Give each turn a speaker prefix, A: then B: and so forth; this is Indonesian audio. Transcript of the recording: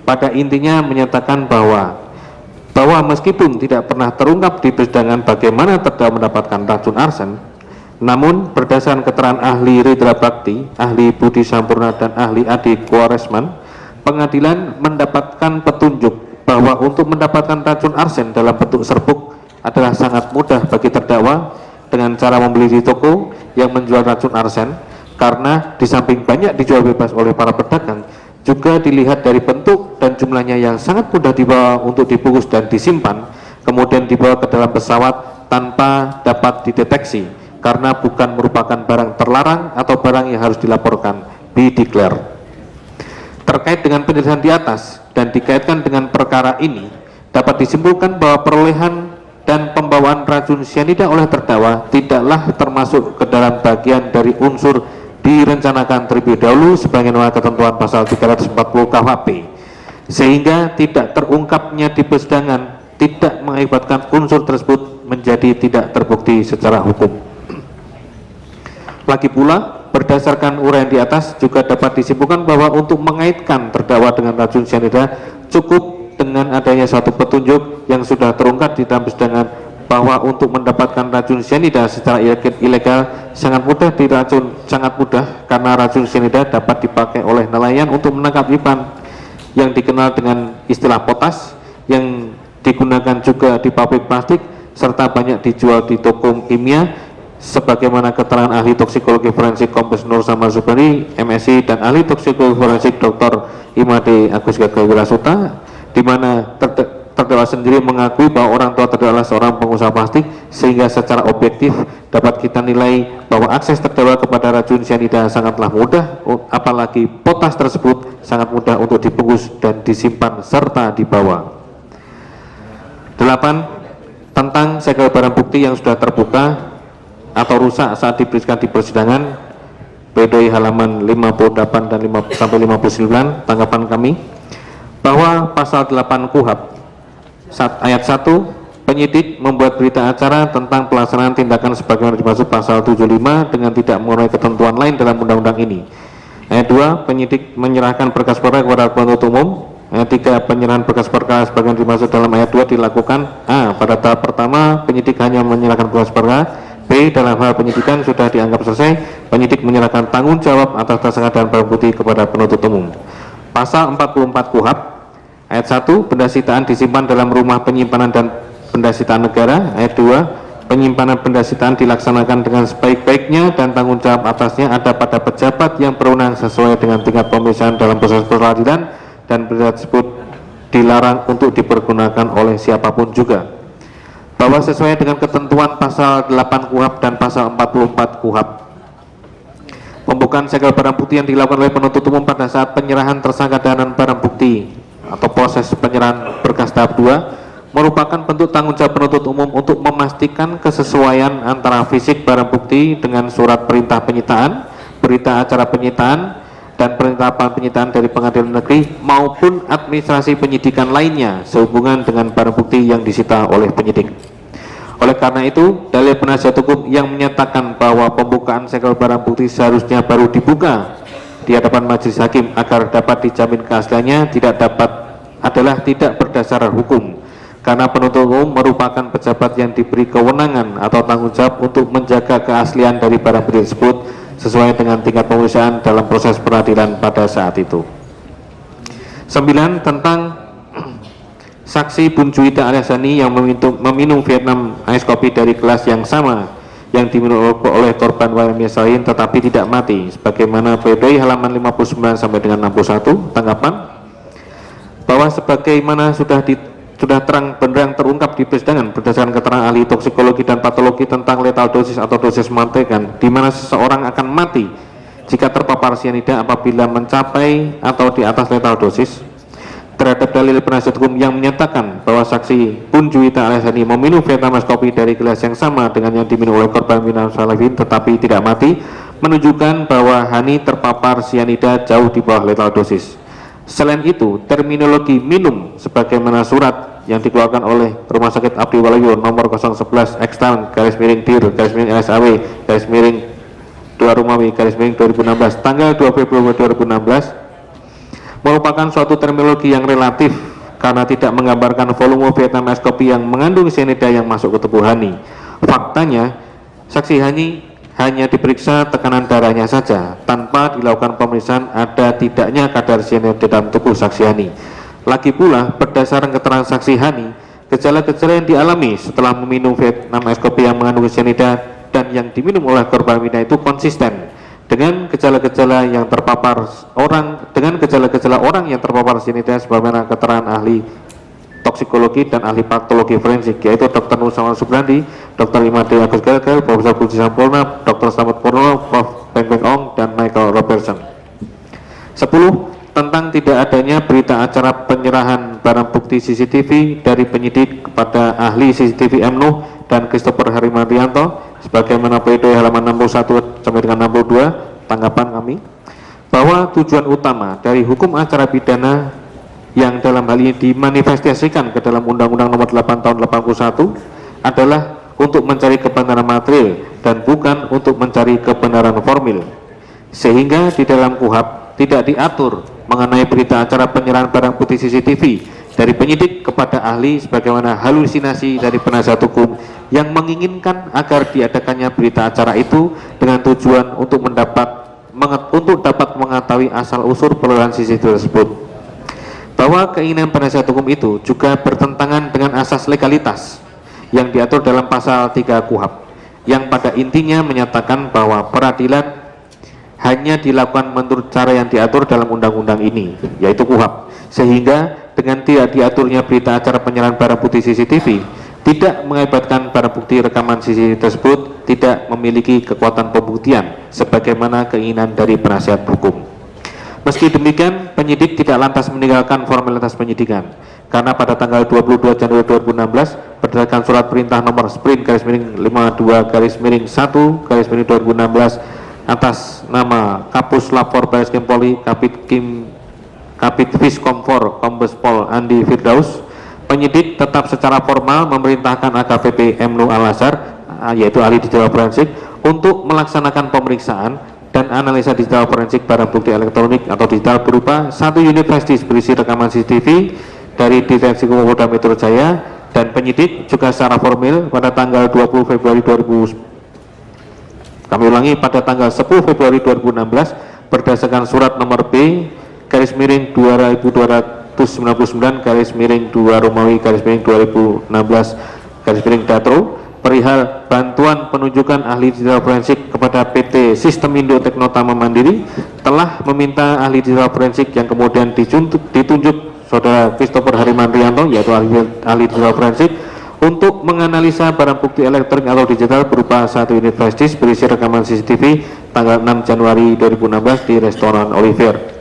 A: pada intinya menyatakan bahwa meskipun tidak pernah terungkap di persidangan bagaimana terdakwa mendapatkan racun arsen, namun berdasarkan keterangan ahli Ridra Bakti, ahli Budi Sampurna, dan ahli Adi Kuaresman, pengadilan mendapatkan petunjuk bahwa untuk mendapatkan racun arsen dalam bentuk serbuk adalah sangat mudah bagi terdakwa dengan cara membeli di toko yang menjual racun arsen, karena di samping banyak dijual bebas oleh para pedagang, juga dilihat dari bentuk dan jumlahnya yang sangat mudah dibawa untuk dibungkus dan disimpan, kemudian dibawa ke dalam pesawat tanpa dapat dideteksi, karena bukan merupakan barang terlarang atau barang yang harus dilaporkan, be declare. Terkait dengan penjelasan di atas dan dikaitkan dengan perkara ini, dapat disimpulkan bahwa perolehan dan pembawaan racun cyanida oleh terdakwa tidaklah termasuk ke dalam bagian dari unsur direncanakan terlebih dahulu sebagaimana ketentuan pasal 340 KUHP, sehingga tidak terungkapnya di persidangan tidak mengakibatkan unsur tersebut menjadi tidak terbukti secara hukum. Lagi pula, berdasarkan uraian di atas juga dapat disimpulkan bahwa untuk mengaitkan terdakwa dengan racun cyanida cukup dengan adanya suatu petunjuk yang sudah terungkap di dalam persidangan bahwa untuk mendapatkan racun cyanida secara ilegal sangat mudah karena racun cyanida dapat dipakai oleh nelayan untuk menangkap ikan yang dikenal dengan istilah potas, yang digunakan juga di pabrik plastik serta banyak dijual di toko kimia, sebagaimana keterangan ahli toksikologi forensik Kombes Nur Samal Subari, MSI, dan ahli toksikologi forensik Dr. Imade Agus Gagal Wirasuta, di mana terdakwa sendiri mengakui bahwa orang tua terdakwa adalah seorang pengusaha plastik, sehingga secara objektif dapat kita nilai bahwa akses terdakwa kepada racun cyanida sangatlah mudah, apalagi potas tersebut sangat mudah untuk dibungkus dan disimpan serta dibawa. 8. Tentang segel barang bukti yang sudah terbuka atau rusak saat diperiksa di persidangan, pledoi halaman 58 dan 59, tanggapan kami bahwa pasal 8 KUHP ayat 1, penyidik membuat berita acara tentang pelaksanaan tindakan sebagaimana dimaksud pasal 75 dengan tidak mengenai ketentuan lain dalam undang-undang ini. Ayat 2, penyidik menyerahkan berkas perkara kepada penuntut umum. Ayat 3, penyerahan berkas perkara sebagaimana dimaksud dalam ayat 2 dilakukan a. pada tahap pertama, penyidik hanya menyerahkan berkas perkara. B. dalam hal penyidikan sudah dianggap selesai, penyidik menyerahkan tanggung jawab atas tersangka dan barang bukti kepada penuntut umum. Pasal 44 KUHP ayat 1, benda sitaan disimpan dalam rumah penyimpanan dan benda sitaan negara. Ayat 2, penyimpanan benda sitaan dilaksanakan dengan sebaik-baiknya dan tanggung jawab atasnya ada pada pejabat yang berwenang sesuai dengan tingkat pemeriksaan dalam proses peradilan, dan benda tersebut dilarang untuk dipergunakan oleh siapapun juga. Bahwa sesuai dengan ketentuan pasal 8 KUHP dan pasal 44 KUHP, pembukaan segel barang bukti yang dilakukan oleh penuntut umum pada saat penyerahan tersangka dan barang bukti atau proses penyerahan berkas tahap 2 merupakan bentuk tanggung jawab penuntut umum untuk memastikan kesesuaian antara fisik barang bukti dengan surat perintah penyitaan, berita acara penyitaan, dan penetapan penyitaan dari pengadilan negeri maupun administrasi penyidikan lainnya sehubungan dengan barang bukti yang disita oleh penyidik. Oleh karena itu, dalil penasihat hukum yang menyatakan bahwa pembukaan segel barang bukti seharusnya baru dibuka di hadapan majelis hakim agar dapat dijamin keasliannya tidak berdasar hukum, karena penuntut umum merupakan pejabat yang diberi kewenangan atau tanggung jawab untuk menjaga keaslian dari barang bukti tersebut sesuai dengan tingkat pemeriksaan dalam proses peradilan pada saat itu. 9. Tentang saksi Bun Juwita alias Hani yang meminum Vietnam Ice Coffee dari gelas yang sama yang diminum oleh korban Wayan Salihin tetapi tidak mati, sebagaimana pledoi halaman 59 sampai dengan 61, tanggapan bahwa sebagaimana sudah terang benderang terungkap di persidangan berdasarkan keterangan ahli toksikologi dan patologi tentang lethal dosis atau dosis mematikan, di mana seseorang akan mati jika terpapar cyanida apabila mencapai atau di atas lethal dosis. Terhadap dalil penasihat hukum yang menyatakan bahwa saksi Bun Juwita alias Hani meminum Vietnam Ice Coffee dari gelas yang sama dengan yang diminum oleh korban Wayan Salihin tetapi tidak mati, menunjukkan bahwa Hani terpapar cyanida jauh di bawah lethal dosis. Selain itu, terminologi minum sebagaimana surat yang dikeluarkan oleh Rumah Sakit Abdi Waluyo nomor 011 Ekstan _LSAW _2 Rumawi _2016 tanggal 2 Februari 2016 merupakan suatu terminologi yang relatif karena tidak menggambarkan volume Vietnam Ice Coffee yang mengandung cyanida yang masuk ke tubuh Hani. Faktanya, saksi Hani hanya diperiksa tekanan darahnya saja tanpa dilakukan pemeriksaan ada tidaknya kadar cyanida dalam tubuh saksi Hani. Lagi pula, berdasarkan keterangan saksi Hani, gejala-gejala yang dialami setelah meminum Vietnam Ice Coffee yang mengandung cyanida dan yang diminum oleh korban Wina itu konsisten dengan gejala-gejala yang terpapar orang yang terpapar cyanida sebagaimana keterangan ahli toksikologi dan ahli patologi forensik, yaitu Dr. Nur Saman Subrandi, Dr. Imade Agus Gagal, Profesor Budi Sampurna, Dr. Slamet Purnomo, Prof. Peng Peng Ong, dan Michael Robertson. 10. Tentang tidak adanya berita acara penyerahan barang bukti CCTV dari penyidik kepada ahli CCTV M. Nuh dan Christopher Harimanrianto sebagaimana pledoi halaman 61 sampai dengan 62. Tanggapan kami bahwa tujuan utama dari hukum acara pidana yang dalam hal ini dimanifestasikan ke dalam Undang-Undang Nomor 8 Tahun 81 adalah untuk mencari kebenaran material dan bukan untuk mencari kebenaran formil, sehingga di dalam KUHP tidak diatur mengenai berita acara penyerahan barang bukti CCTV dari penyidik kepada ahli sebagaimana halusinasi dari penasihat hukum yang menginginkan agar diadakannya berita acara itu dengan tujuan untuk dapat mengetahui asal usul perolehan CCTV tersebut. Bahwa keinginan penasihat hukum itu juga bertentangan dengan asas legalitas yang diatur dalam pasal 3 KUHP yang pada intinya menyatakan bahwa peradilan hanya dilakukan menurut cara yang diatur dalam undang-undang ini, yaitu KUHP, sehingga dengan tidak diaturnya berita acara penyerahan barang bukti CCTV tidak mengakibatkan barang bukti rekaman CCTV tersebut tidak memiliki kekuatan pembuktian sebagaimana keinginan dari penasihat hukum. Meski demikian, penyidik tidak lantas meninggalkan formalitas penyidikan karena pada tanggal 22 Januari 2016 berdasarkan surat perintah nomor Sprint-52-1-2016 atas nama Kapus Lapor Baris Krim Polri Kapit Viskomfor Kombes Pol Andi Firdaus, penyidik tetap secara formal memerintahkan AKBP M. Nuh Al-Azhar, yaitu ahli digital forensik, untuk melaksanakan pemeriksaan dan analisa digital forensik barang bukti elektronik atau digital berupa 1 unit flash disk berisi rekaman CCTV dari Direksi Polda Metro Jaya, dan penyidik juga secara formil pada tanggal 20 Februari 2000 kami ulangi pada tanggal 10 Februari 2016 berdasarkan surat nomor B garis miring 2299 garis miring 2 Romawi garis miring 2016 garis miring Datro perihal bantuan penunjukan ahli digital forensik kepada PT Sistem Indo Teknotama Mandiri telah meminta ahli digital forensik yang kemudian ditunjuk Saudara Christopher Harimanrianto, yaitu ahli digital forensik, untuk menganalisa barang bukti elektronik atau digital berupa 1 unit flash disk berisi rekaman CCTV tanggal 6 Januari 2016 di restoran Olivier.